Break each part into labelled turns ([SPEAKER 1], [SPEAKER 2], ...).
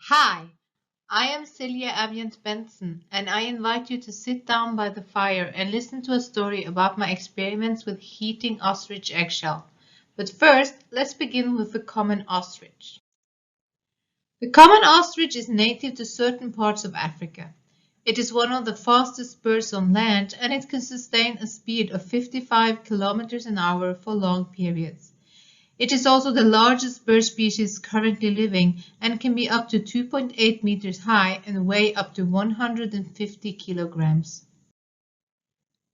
[SPEAKER 1] Hi, I am Celia Aviant Benson, and I invite you to sit down by the fire and listen to a story about my experiments with heating ostrich eggshell. But first, let's begin with the common ostrich. The common ostrich is native to certain parts of Africa. It is one of the fastest birds on land, and it can sustain a speed of 55 kilometers an hour for long periods. It is also the largest bird species currently living and can be up to 2.8 meters high and weigh up to 150 kilograms.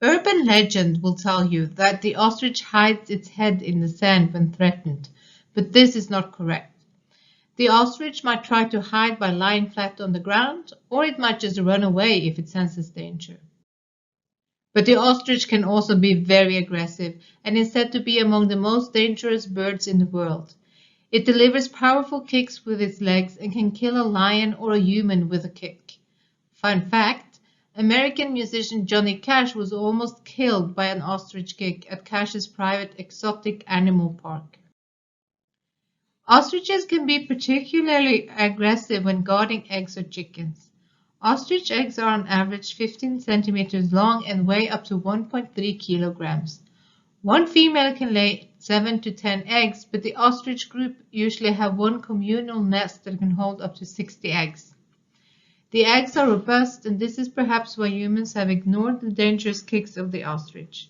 [SPEAKER 1] Urban legend will tell you that the ostrich hides its head in the sand when threatened, but this is not correct. The ostrich might try to hide by lying flat on the ground, or it might just run away if it senses danger. But the ostrich can also be very aggressive and is said to be among the most dangerous birds in the world. It delivers powerful kicks with its legs and can kill a lion or a human with a kick. Fun fact, American musician Johnny Cash was almost killed by an ostrich kick at Cash's private exotic animal park. Ostriches can be particularly aggressive when guarding eggs or chickens. Ostrich eggs are on average 15 centimeters long and weigh up to 1.3 kilograms. One female can lay 7 to 10 eggs, but the ostrich group usually have one communal nest that can hold up to 60 eggs. The eggs are robust, and this is perhaps why humans have ignored the dangerous kicks of the ostrich.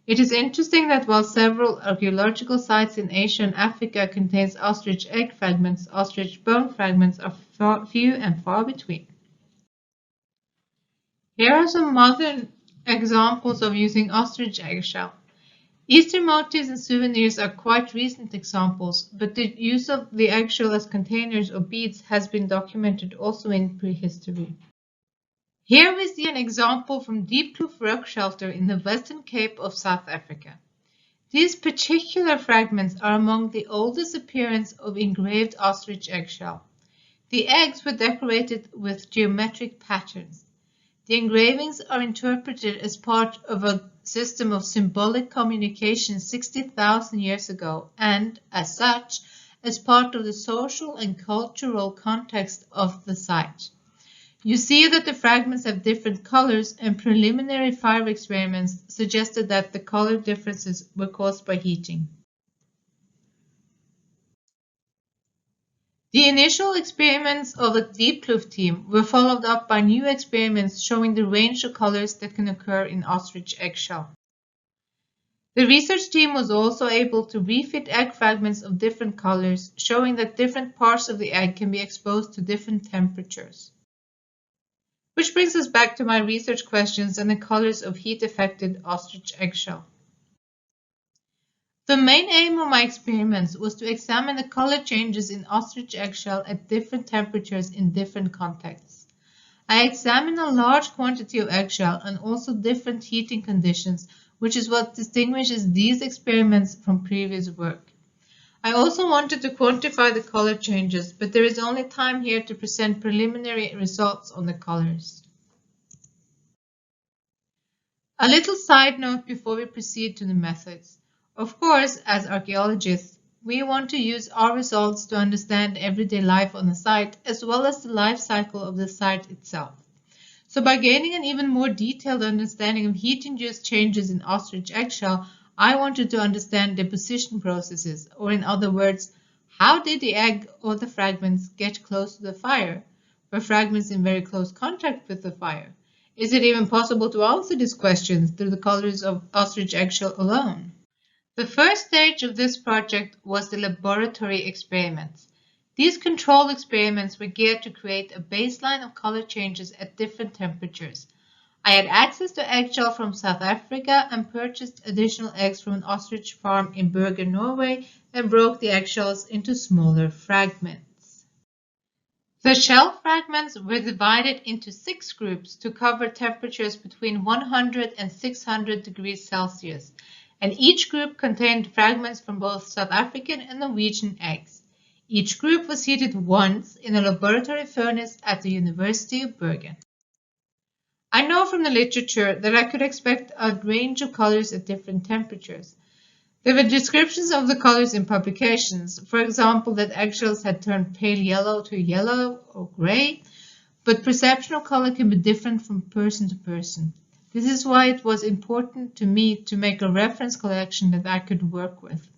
[SPEAKER 1] It is interesting that while several archaeological sites in Asia and Africa contains ostrich egg fragments, ostrich bone fragments are few and far between. Here are some modern examples of using ostrich eggshell. Easter motifs and souvenirs are quite recent examples, but the use of the eggshell as containers or beads has been documented also in prehistory. Here we see an example from Diepkloof Rock Shelter in the Western Cape of South Africa. These particular fragments are among the oldest appearance of engraved ostrich eggshell. The eggs were decorated with geometric patterns. The engravings are interpreted as part of a system of symbolic communication 60,000 years ago and, as such, as part of the social and cultural context of the site. You see that the fragments have different colors, and preliminary fire experiments suggested that the color differences were caused by heating. The initial experiments of the Diepkloof team were followed up by new experiments showing the range of colors that can occur in ostrich eggshell. The research team was also able to refit egg fragments of different colors, showing that different parts of the egg can be exposed to different temperatures. Which brings us back to my research questions and the colors of heat-affected ostrich eggshell. The main aim of my experiments was to examine the color changes in ostrich eggshell at different temperatures in different contexts. I examined a large quantity of eggshell and also different heating conditions, which is what distinguishes these experiments from previous work. I also wanted to quantify the color changes, but there is only time here to present preliminary results on the colors. A little side note before we proceed to the methods. Of course, as archaeologists, we want to use our results to understand everyday life on the site as well as the life cycle of the site itself. So by gaining an even more detailed understanding of heat-induced changes in ostrich eggshell, I wanted to understand deposition processes, or in other words, how did the egg or the fragments get close to the fire? Were fragments in very close contact with the fire? Is it even possible to answer these questions through the colors of ostrich eggshell alone? The first stage of this project was the laboratory experiments. These controlled experiments were geared to create a baseline of color changes at different temperatures. I had access to eggshell from South Africa and purchased additional eggs from an ostrich farm in Bergen, Norway, and broke the eggshells into smaller fragments. The shell fragments were divided into 6 groups to cover temperatures between 100 and 600 degrees Celsius, and each group contained fragments from both South African and Norwegian eggs. Each group was heated once in a laboratory furnace at the University of Bergen. I know from the literature that I could expect a range of colors at different temperatures. There were descriptions of the colors in publications, for example, that eggshells had turned pale yellow to yellow or gray, but perception of color can be different from person to person. This is why it was important to me to make a reference collection that I could work with.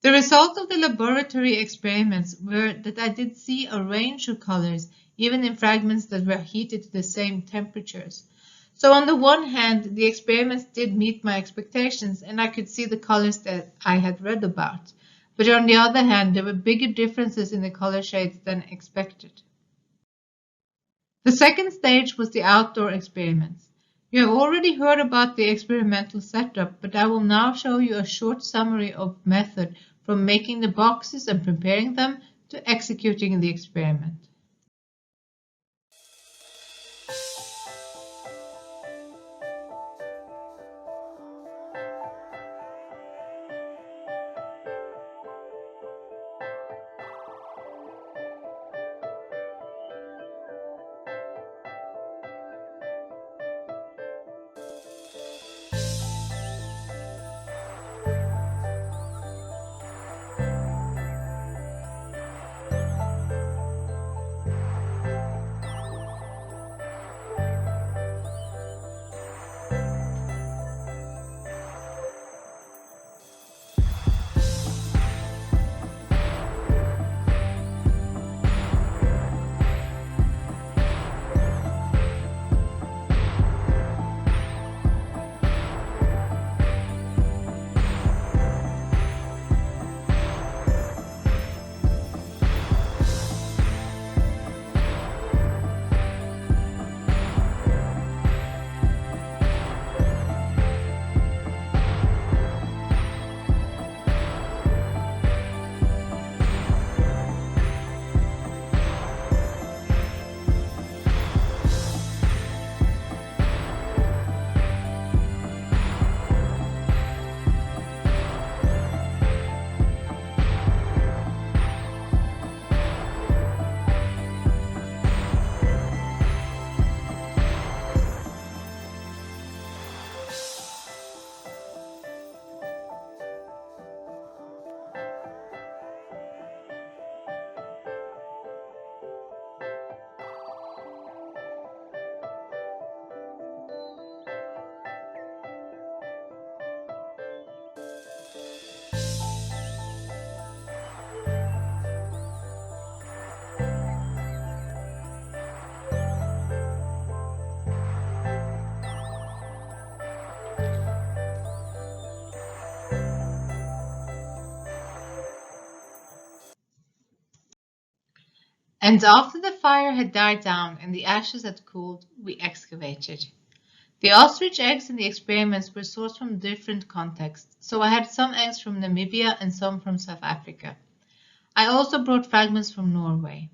[SPEAKER 1] The result of the laboratory experiments were that I did see a range of colors, even in fragments that were heated to the same temperatures. So on the one hand, the experiments did meet my expectations and I could see the colors that I had read about. But on the other hand, there were bigger differences in the color shades than expected. The second stage was the outdoor experiments. You have already heard about the experimental setup, but I will now show you a short summary of method from making the boxes and preparing them to executing the experiment. And after the fire had died down and the ashes had cooled, we excavated. The ostrich eggs in the experiments were sourced from different contexts, so I had some eggs from Namibia and some from South Africa. I also brought fragments from Norway.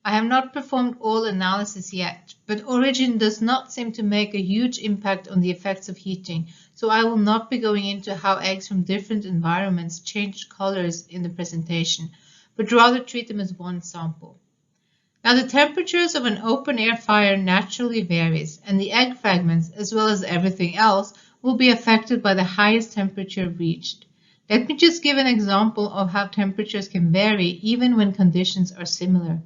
[SPEAKER 1] I have not performed all analysis yet, but origin does not seem to make a huge impact on the effects of heating, so I will not be going into how eggs from different environments changed colors in the presentation, but rather treat them as one sample. Now the temperatures of an open-air fire naturally varies, and the egg fragments, as well as everything else, will be affected by the highest temperature reached. Let me just give an example of how temperatures can vary even when conditions are similar.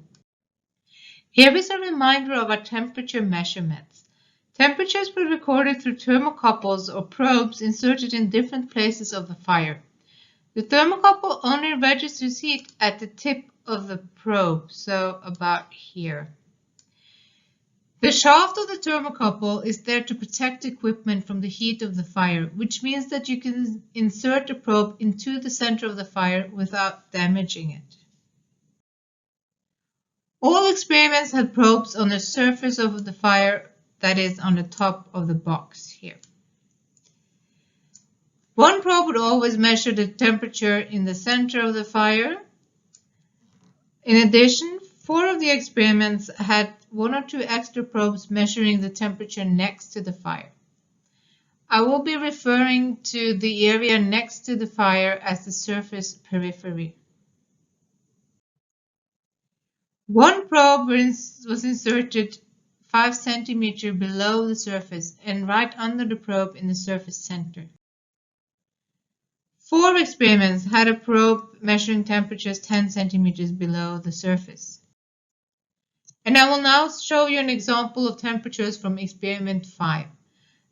[SPEAKER 1] Here is a reminder of our temperature measurements. Temperatures were recorded through thermocouples or probes inserted in different places of the fire. The thermocouple only registers heat at the tip of the probe, so about here. The shaft of the thermocouple is there to protect equipment from the heat of the fire, which means that you can insert a probe into the center of the fire without damaging it. All experiments had probes on the surface of the fire, that is, on the top of the box here. One probe would always measure the temperature in the center of the fire. In addition, 4 of the experiments had 1 or 2 extra probes measuring the temperature next to the fire. I will be referring to the area next to the fire as the surface periphery. One probe was inserted 5 centimeters below the surface and right under the probe in the surface center. 4 experiments had a probe measuring temperatures 10 centimeters below the surface. And I will now show you an example of temperatures from experiment 5.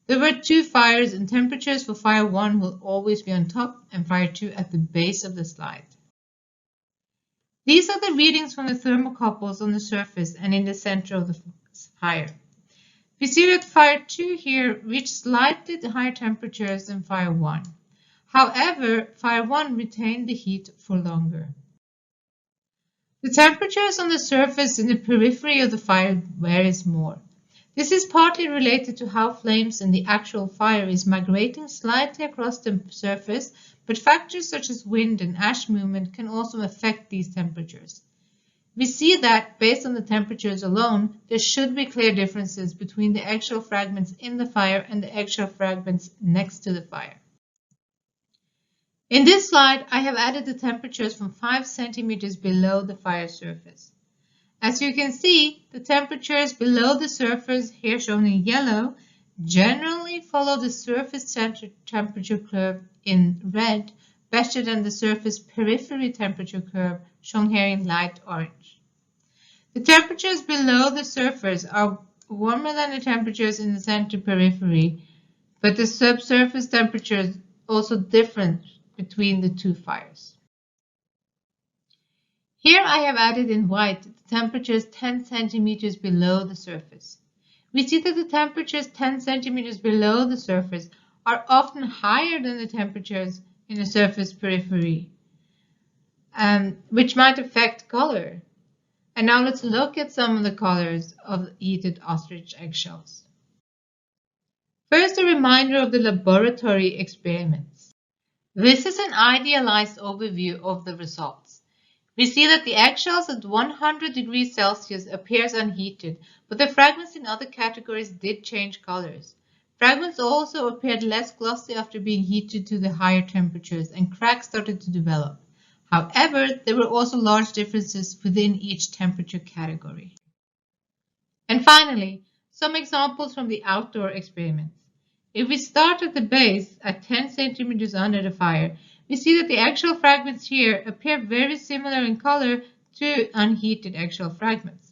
[SPEAKER 1] There were 2 fires, and temperatures for fire 1 will always be on top and fire 2 at the base of the slide. These are the readings from the thermocouples on the surface and in the center of the fire. We see that fire 2 here reached slightly higher temperatures than fire 1. However, fire 1 retained the heat for longer. The temperatures on the surface in the periphery of the fire varies more. This is partly related to how flames in the actual fire is migrating slightly across the surface, but factors such as wind and ash movement can also affect these temperatures. We see that, based on the temperatures alone, there should be clear differences between the eggshell fragments in the fire and the eggshell fragments next to the fire. In this slide, I have added the temperatures from 5 centimeters below the fire surface. As you can see, the temperatures below the surface, here shown in yellow, generally follow the surface temperature curve in red better than the surface periphery temperature curve, shown here in light orange. The temperatures below the surface are warmer than the temperatures in the center periphery, but the subsurface temperatures also different between the 2 fires. Here I have added in white the temperatures 10 centimeters below the surface. We see that the temperatures 10 centimeters below the surface are often higher than the temperatures in the surface periphery, which might affect color. And now let's look at some of the colors of heated ostrich eggshells. First, a reminder of the laboratory experiments. This is an idealized overview of the results. We see that the eggshells at 100 degrees Celsius appears unheated, but the fragments in other categories did change colors. Fragments also appeared less glossy after being heated to the higher temperatures, and cracks started to develop. However, there were also large differences within each temperature category. And finally, some examples from the outdoor experiments. If we start at the base at 10 centimeters under the fire, we see that the eggshell fragments here appear very similar in color to unheated eggshell fragments.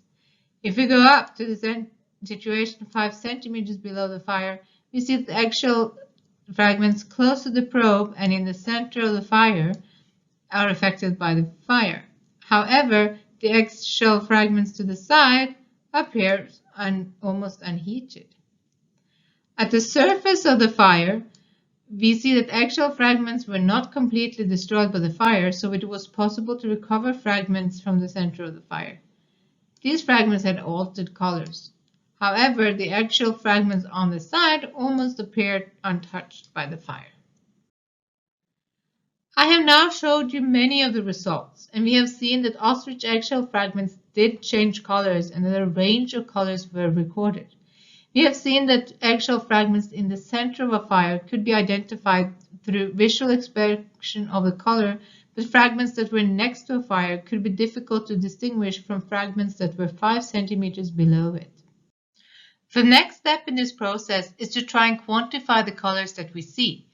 [SPEAKER 1] If we go up to the situation 5 centimeters below the fire, we see that the eggshell fragments close to the probe and in the center of the fire are affected by the fire. However, the eggshell fragments to the side appear almost unheated. At the surface of the fire, we see that eggshell fragments were not completely destroyed by the fire, so it was possible to recover fragments from the center of the fire. These fragments had altered colors. However, the eggshell fragments on the side almost appeared untouched by the fire. I have now showed you many of the results, and we have seen that ostrich eggshell fragments did change colors and that a range of colors were recorded. We have seen that eggshell fragments in the center of a fire could be identified through visual inspection of the color, but fragments that were next to a fire could be difficult to distinguish from fragments that were 5 centimeters below it. The next step in this process is to try and quantify the colors that we see.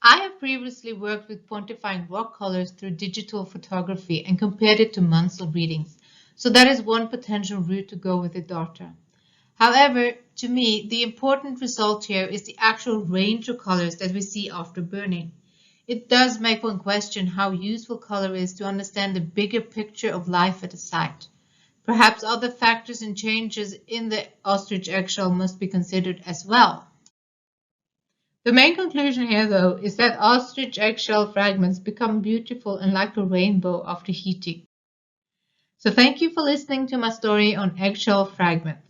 [SPEAKER 1] I have previously worked with quantifying rock colors through digital photography and compared it to Munsell readings, so that is one potential route to go with the data. However, to me, the important result here is the actual range of colors that we see after burning. It does make one question how useful color is to understand the bigger picture of life at a site. Perhaps other factors and changes in the ostrich eggshell must be considered as well. The main conclusion here, though, is that ostrich eggshell fragments become beautiful and like a rainbow after heating. So thank you for listening to my story on eggshell fragments.